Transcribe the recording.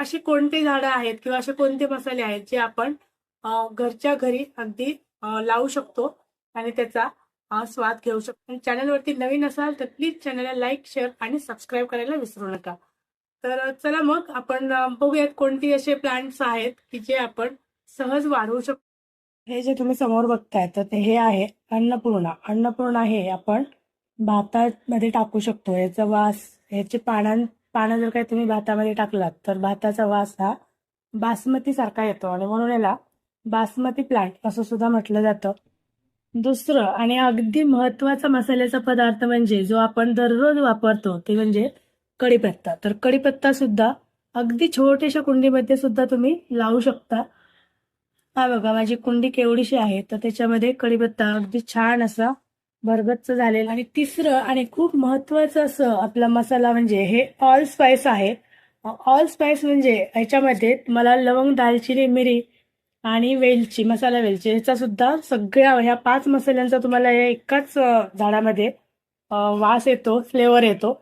अशी कोणती झाडं आहेत किंवा असे कोणते मसाले आहेत जे आपण घरच्या घरी अगदी लावू शकतो आणि त्याचा स्वाद घेऊ शकतो. चॅनलवरती नवीन असाल तर प्लीज चॅनलला लाईक, शेअर आणि सबस्क्राईब करायला विसरू नका. तर चला मग आपण बघूयात कोणती असे प्लांट्स आहेत की जे आपण सहज वाढवू शकतो. हे जे तुम्ही समोर बघताय तर हे आहे अन्नपूर्णा. अन्नपूर्णा हे आपण भातामध्ये टाकू शकतो. याचा वास, याचे पानं जर काही तुम्ही भातामध्ये टाकलात तर भाताचा वास हा बासमती सारखा येतो आणि म्हणून याला बासमती प्लांट असं सुद्धा म्हटलं जातं. दुसरं आणि अगदी महत्वाचा मसाल्याचा पदार्थ म्हणजे जो आपण दररोज वापरतो ते म्हणजे कढीपत्ता. तर कढीपत्ता सुद्धा अगदी छोट्याशा कुंडीमध्ये सुद्धा तुम्ही लावू शकता. हा बघा माझी कुंडी केवढीशी आहे तर त्याच्यामध्ये कढीपत्ता अगदी छान असा भरगच्च झालेला. आणि तिसरं आणि खूप महत्वाचं असं आपला मसाला म्हणजे हे ऑल स्पाइस आहे. ऑल स्पाइस म्हणजे ह्याच्यामध्ये मला लवंग, दालचिनी, मिरी आणि वेलची, मसाला वेलची ह्याचा सुद्धा सगळ्या ह्या 5 मसाल्यांचा तुम्हाला या एकाच झाडामध्ये वास येतो, फ्लेवर येतो.